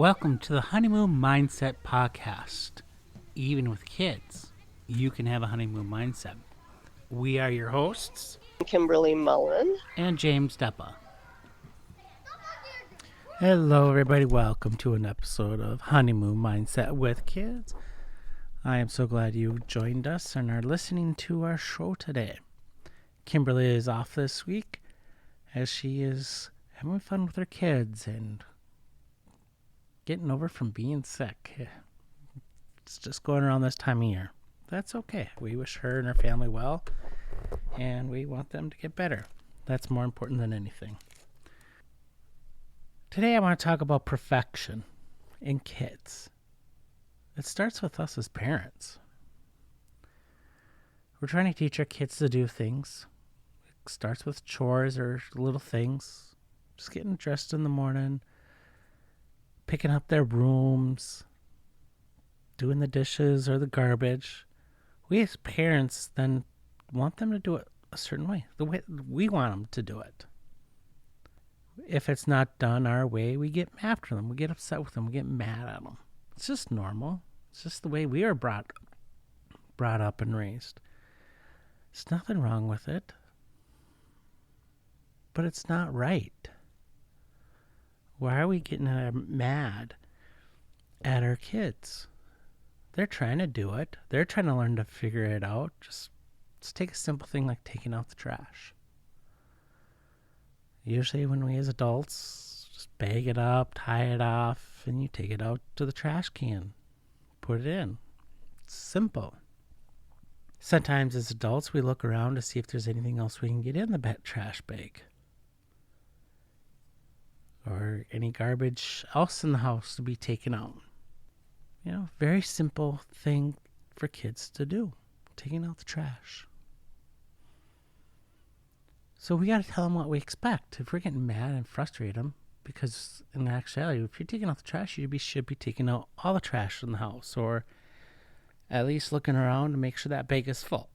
Welcome to the Honeymoon Mindset Podcast. Even with kids, you can have a honeymoon mindset. We are your hosts, Kimberly Mullen. and James Deppa. Hello, everybody. Welcome to an episode of Honeymoon Mindset with Kids. I am so glad you joined us and are listening to our show today. Kimberly is off this week as she is having fun with her kids and getting over from being sick. It's just going around this time of year. That's okay. We wish her and her family well, and we want them to get better. That's more important than anything. Today I want to talk about perfection in kids. It starts with us as parents. We're trying to teach our kids to do things. It starts with chores or little things. Just getting dressed in the morning, picking up their rooms, doing the dishes or the garbage. We as parents then want them to do it a certain way, the way we want them to do it. If it's not done our way, we get after them. We get upset with them. We get mad at them. It's just normal. It's just the way we are brought up and raised. There's nothing wrong with it. But it's not right. Why are we getting mad at our kids? They're trying to do it. They're trying to learn to figure it out. Just take a simple thing like taking out the trash. Usually when we as adults just bag it up, tie it off, and you take it out to the trash can. Put it in. It's simple. Sometimes as adults we look around to see if there's anything else we can get in the trash bag. Or any garbage else in the house to be taken out. Very simple thing for kids to do. Taking out the trash. So we got to tell them what we expect. If we're getting mad and frustrate them, because in actuality, if you're taking out the trash, you should be taking out all the trash in the house, or at least looking around to make sure that bag is full.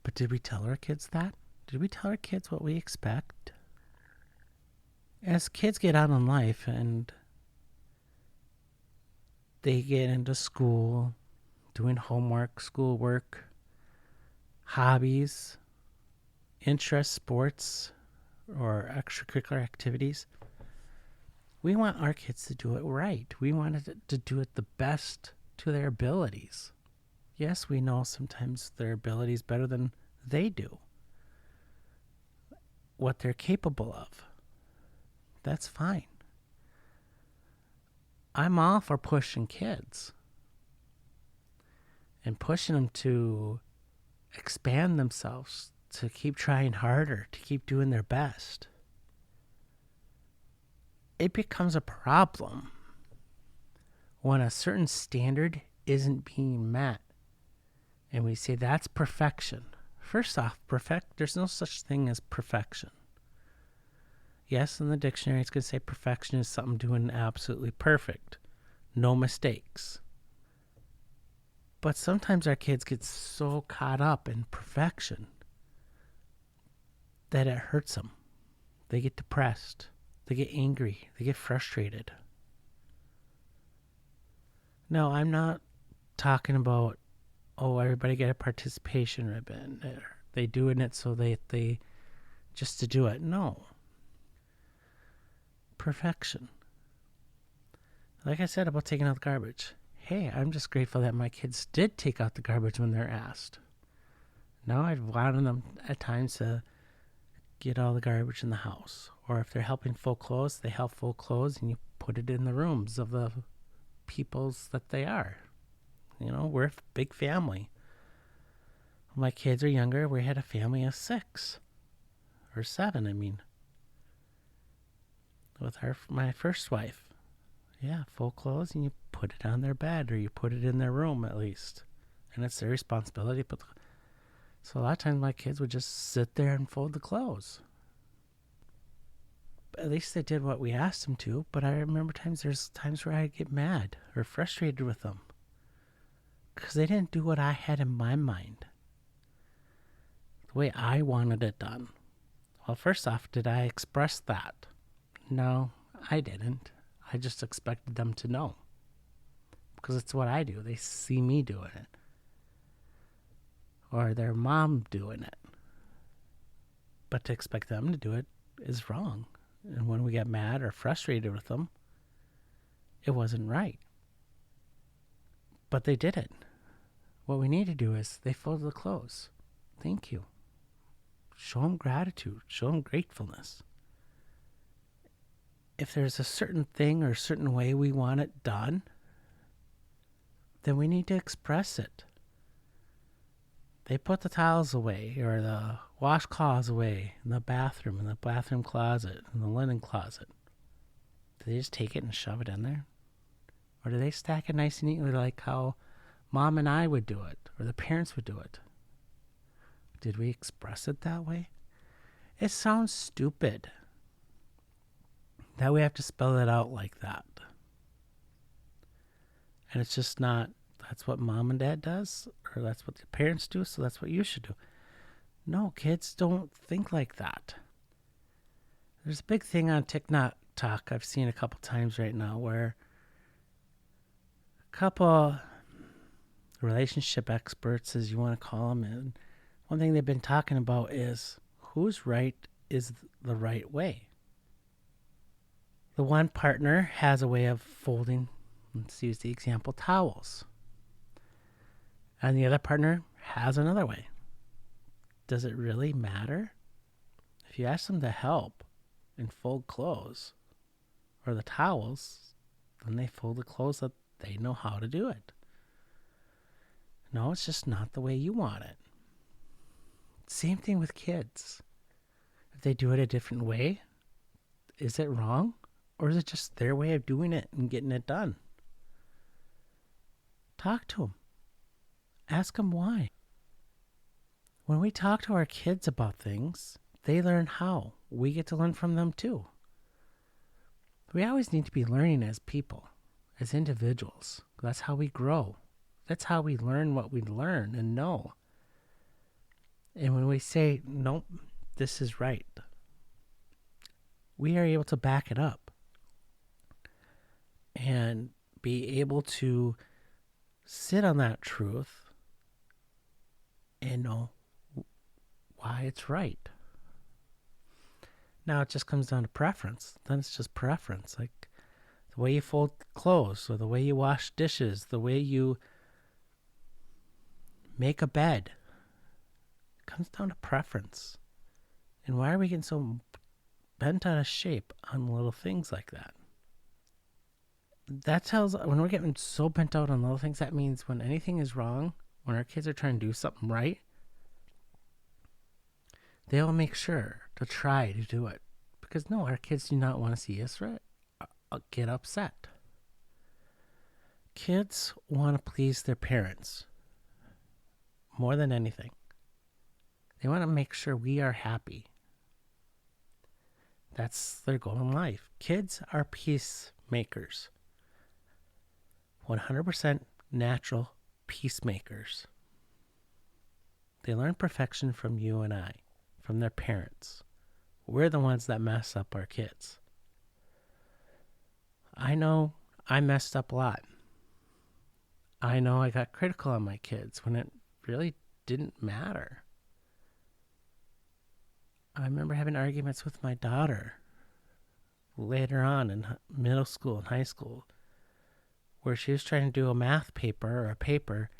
But did we tell our kids that? Did we tell our kids what we expect? As kids get out in life and they get into school, doing homework, schoolwork, hobbies, interests, sports, or extracurricular activities, we want our kids to do it right. We want to do it the best to their abilities. Yes, we know sometimes their ability is better than they do. What they're capable of. That's fine. I'm all for pushing kids and pushing them to expand themselves, to keep trying harder, to keep doing their best. It becomes a problem when a certain standard isn't being met and we say that's perfection. First off, there's no such thing as perfection. Yes, in the dictionary it's going to say perfection is something doing absolutely perfect. No mistakes. But sometimes our kids get so caught up in perfection that it hurts them. They get depressed. They get angry. They get frustrated. No, I'm not talking about, everybody get a participation ribbon. They doing it so they just to do it. No. Perfection. Like I said about taking out the garbage. Hey, I'm just grateful that my kids did take out the garbage when they're asked. Now I've wanted them at times to get all the garbage in the house. Or if they're helping fold clothes, they help fold clothes and you put it in the rooms of the peoples that they are. We're a big family. When my kids are younger, we had a family of 6. Or 7, with my first wife. Yeah, full clothes, and you put it on their bed, or you put it in their room at least. And it's their responsibility. So a lot of times my kids would just sit there and fold the clothes. But at least they did what we asked them to, but I remember there's times where I'd get mad or frustrated with them. Because they didn't do what I had in my mind. The way I wanted it done. Well, first off, did I express that? No, I didn't. I just expected them to know because it's what I do. They see me doing it or their mom doing it. But to expect them to do it is wrong. And when we get mad or frustrated with them, it wasn't right. But they did it. What we need to do is they fold the clothes. Thank you. Show them gratitude. Show them gratefulness. If there's a certain thing or a certain way we want it done, then we need to express it. They put the towels away or the washcloths away in the bathroom closet, in the linen closet. Do they just take it and shove it in there? Or do they stack it nice and neatly like how Mom and I would do it, or the parents would do it? Did we express it that way? It sounds stupid that we have to spell it out like that. And it's just not, that's what Mom and Dad does, or that's what the parents do, so that's what you should do. No, kids don't think like that. There's a big thing on TikTok I've seen a couple times right now where a couple relationship experts, as you want to call them, and one thing they've been talking about is whose right is the right way. The one partner has a way of folding, let's use the example, towels. And the other partner has another way. Does it really matter? If you ask them to help and fold clothes or the towels, then they fold the clothes that they know how to do it. No, it's just not the way you want it. Same thing with kids. If they do it a different way, is it wrong? Or is it just their way of doing it and getting it done? Talk to them. Ask them why. When we talk to our kids about things, they learn how. We get to learn from them too. We always need to be learning as people, as individuals. That's how we grow. That's how we learn what we learn and know. And when we say, nope, this is right, we are able to back it up and be able to sit on that truth and know why it's right. Now it just comes down to preference. Then it's just preference. Like the way you fold clothes or the way you wash dishes, the way you make a bed. It comes down to preference. And why are we getting so bent out of shape on little things like that? That tells, when we're getting so bent out on little things, that means when anything is wrong, when our kids are trying to do something right, they'll make sure to try to do it. Because no, our kids do not want to see us get upset. Kids want to please their parents more than anything. They want to make sure we are happy. That's their goal in life. Kids are peacemakers. 100% natural peacemakers. They learn perfection from you and I, from their parents. We're the ones that mess up our kids. I know I messed up a lot. I know I got critical on my kids when it really didn't matter. I remember having arguments with my daughter later on in middle school and high school where she was trying to do a math paper or a paper,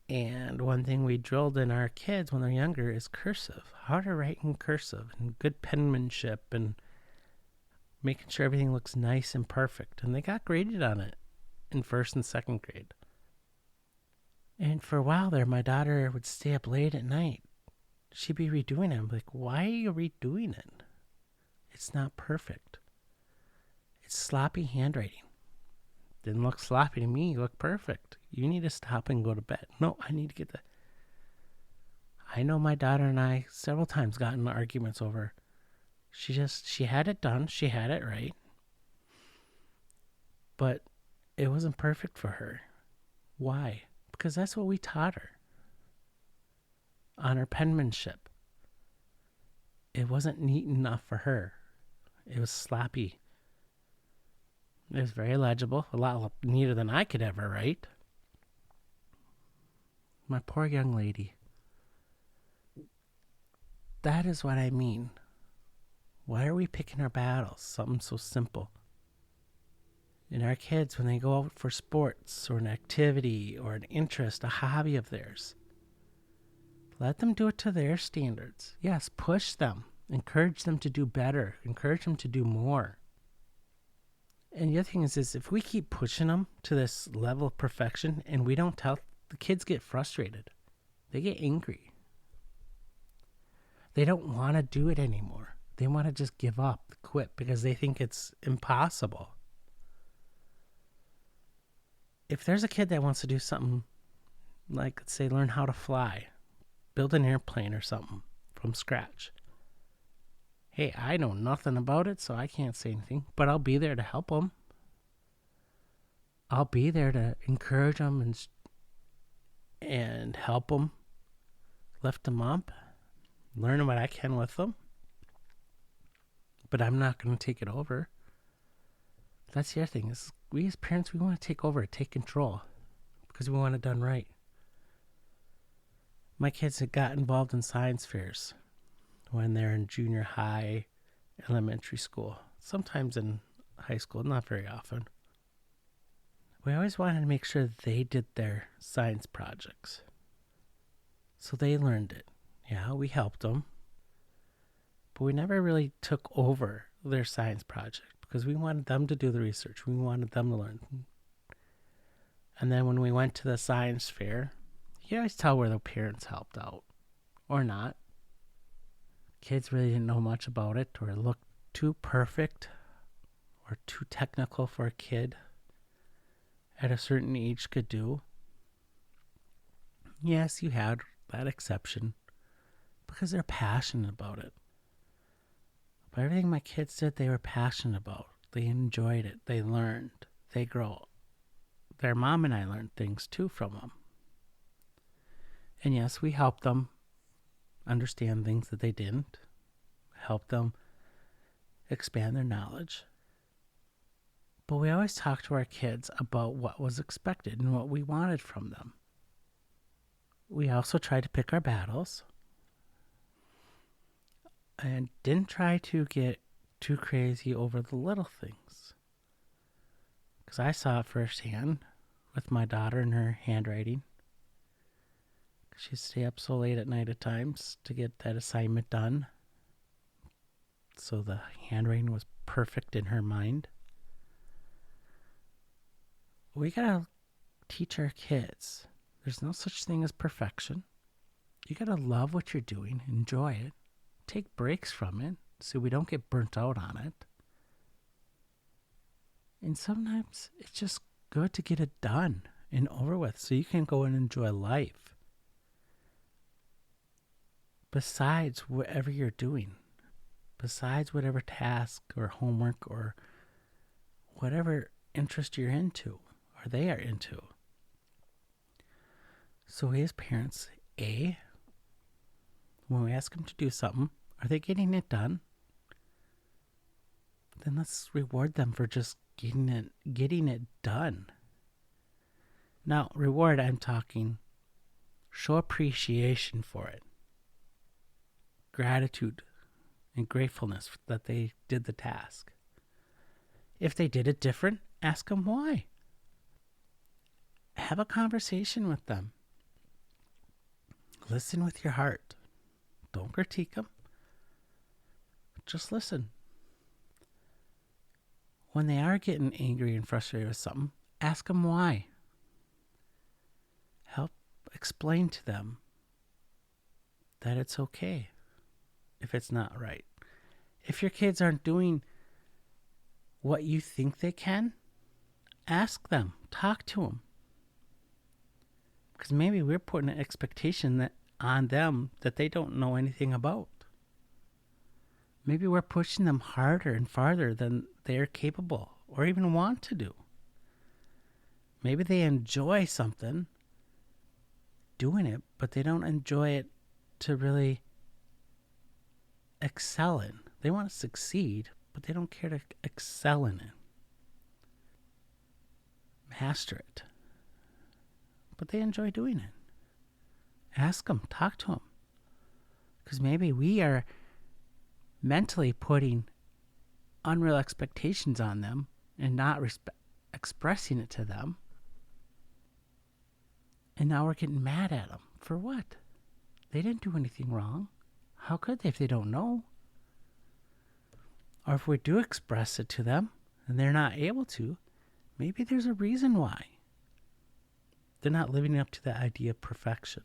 and one thing we drilled in our kids when they're younger is cursive. How to write in cursive and good penmanship and making sure everything looks nice and perfect. And they got graded on it in first and second grade. And for a while there, my daughter would stay up late at night. She'd be redoing it. I'm like, why are you redoing it? It's not perfect. It's sloppy handwriting. Didn't look sloppy to me. You look perfect. You need to stop and go to bed. No, I need to get that. I know my daughter and I several times got in arguments over. She had it done. She had it right. But it wasn't perfect for her. Why? Because that's what we taught her. On her penmanship. It wasn't neat enough for her. It was sloppy. It was very legible, a lot neater than I could ever write. My poor young lady. That is what I mean. Why are we picking our battles? Something so simple. And our kids, when they go out for sports or an activity or an interest, a hobby of theirs, let them do it to their standards. Yes, push them. Encourage them to do better. Encourage them to do more. And the other thing is if we keep pushing them to this level of perfection and we don't tell, the kids get frustrated. They get angry. They don't want to do it anymore. They want to just give up, quit, because they think it's impossible. If there's a kid that wants to do something like, let's say, learn how to fly, build an airplane or something from scratch. Hey, I know nothing about it, so I can't say anything, but I'll be there to help them. I'll be there to encourage them and help them, lift them up, learn what I can with them. But I'm not going to take it over. That's the other thing. Is we as parents, we want to take over, take control, because we want it done right. My kids had got involved in science fairs when they're in junior high, elementary school, sometimes in high school, not very often. We always wanted to make sure they did their science projects. So they learned it. Yeah, we helped them. But we never really took over their science project because we wanted them to do the research. We wanted them to learn. And then when we went to the science fair, you could always tell where the parents helped out or not. Kids really didn't know much about it or looked too perfect or too technical for a kid at a certain age could do. Yes, you had that exception because they're passionate about it. But everything my kids did, they were passionate about. They enjoyed it. They learned. They grow. Their mom and I learned things too from them. And yes, we helped them understand things that they didn't. Help them expand their knowledge. But we always talked to our kids about what was expected and what we wanted from them. We also tried to pick our battles. And didn't try to get too crazy over the little things. Because I saw it firsthand with my daughter and her handwriting. She'd stay up so late at night at times to get that assignment done. So the handwriting was perfect in her mind. We gotta teach our kids. There's no such thing as perfection. You gotta love what you're doing, enjoy it. Take breaks from it so we don't get burnt out on it. And sometimes it's just good to get it done and over with so you can go and enjoy life. Besides whatever you're doing, besides whatever task or homework or whatever interest you're into or they are into. So we as parents, when we ask them to do something, are they getting it done? Then let's reward them for just getting it done. Now, reward, I'm talking, show appreciation for it. Gratitude and gratefulness that they did the task. If they did it different, ask them why. Have a conversation with them. Listen with your heart. Don't critique them. Just listen. When they are getting angry and frustrated with something, ask them why. Help explain to them that it's okay if it's not right. If your kids aren't doing what you think they can, ask them. Talk to them. Because maybe we're putting an expectation on them that they don't know anything about. Maybe we're pushing them harder and farther than they're capable or even want to do. Maybe they enjoy something, doing it, but they don't enjoy it to really excel in. They want to succeed, but they don't care to excel in it. master it. But they enjoy doing it. Ask them, talk to them. Because maybe we are mentally putting unreal expectations on them and not expressing it to them. And now we're getting mad at them. For what? They didn't do anything wrong. How could they if they don't know? Or if we do express it to them and they're not able to, maybe there's a reason why. They're not living up to the idea of perfection.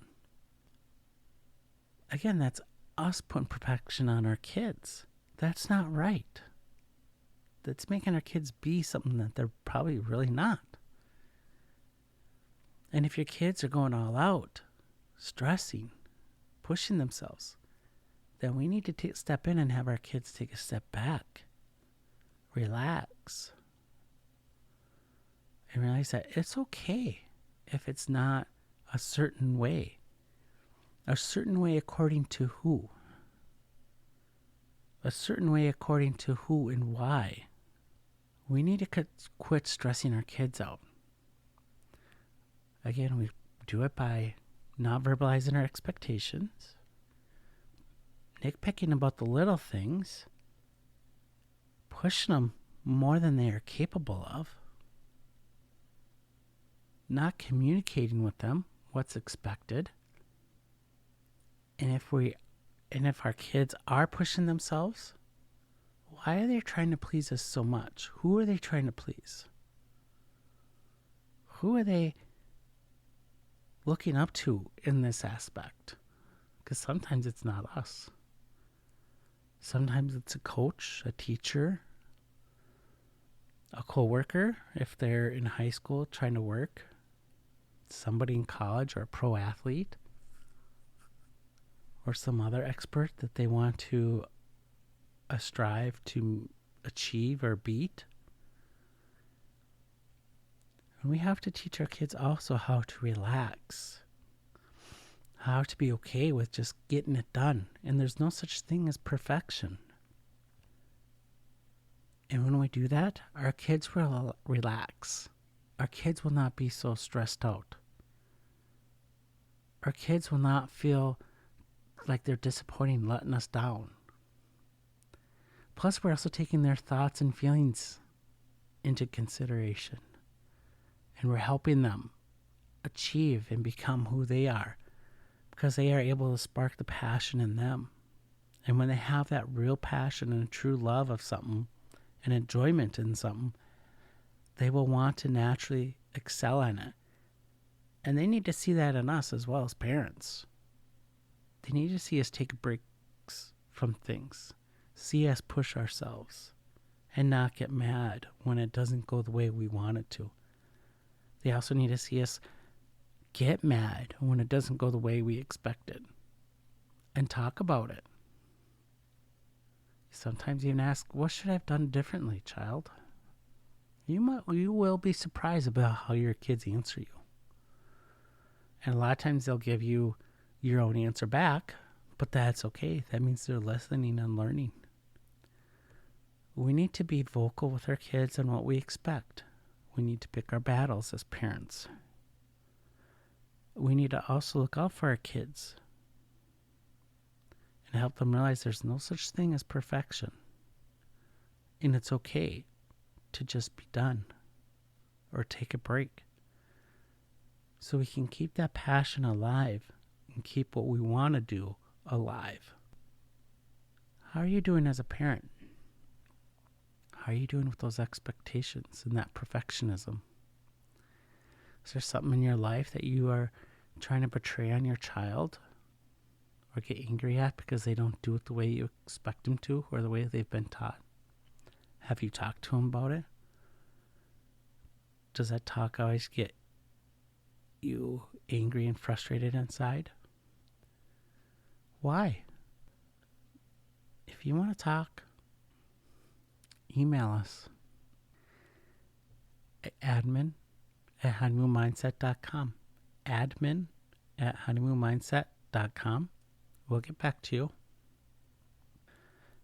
Again, that's us putting perfection on our kids. That's not right. That's making our kids be something that they're probably really not. And if your kids are going all out, stressing, pushing themselves, then we need to step in and have our kids take a step back, relax, and realize that it's okay if it's not a certain way. A certain way according to who? A certain way according to who and why? We need to quit stressing our kids out. Again, we do it by not verbalizing our expectations, nitpicking about the little things, pushing them more than they are capable of, not communicating with them what's expected. And if our kids are pushing themselves, why are they trying to please us so much? Who are they trying to please? Who are they looking up to in this aspect? Because sometimes it's not us. Sometimes it's a coach, a teacher, a coworker, if they're in high school trying to work, somebody in college or a pro athlete, or some other expert that they want to strive to achieve or beat. And we have to teach our kids also how to relax, how to be okay with just getting it done. And there's no such thing as perfection. And when we do that, our kids will relax. Our kids will not be so stressed out. Our kids will not feel like they're disappointing, letting us down. Plus, we're also taking their thoughts and feelings into consideration. And we're helping them achieve and become who they are, because they are able to spark the passion in them. And when they have that real passion and a true love of something and enjoyment in something, they will want to naturally excel in it. And they need to see that in us as well as parents. They need to see us take breaks from things, see us push ourselves, and not get mad when it doesn't go the way we want it to. They also need to see us get mad when it doesn't go the way we expected, and talk about it. Sometimes even ask, what should I have done differently, child? You will be surprised about how your kids answer you. And a lot of times they'll give you your own answer back, but that's okay. That means they're listening and learning. We need to be vocal with our kids on what we expect. We need to pick our battles as parents. We need to also look out for our kids and help them realize there's no such thing as perfection. And it's okay to just be done or take a break, so we can keep that passion alive and keep what we want to do alive. How are you doing as a parent? How are you doing with those expectations and that perfectionism? Is there something in your life that you are trying to portray on your child or get angry at because they don't do it the way you expect them to or the way they've been taught? Have you talked to them about it? Does that talk always get you angry and frustrated inside? Why? If you want to talk, email us at admin@honeymoonmindset.com. admin@honeymoonmindset.com. We'll get back to you.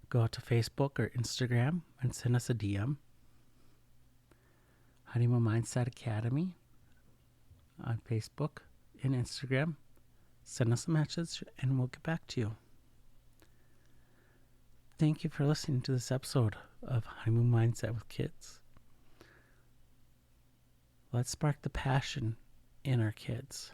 Go out to Facebook or Instagram and send us a DM. Honeymoon Mindset Academy on Facebook and Instagram. Send us a message and we'll get back to you. Thank you for listening to this episode of Honeymoon Mindset with Kids. Let's spark the passion in our kids.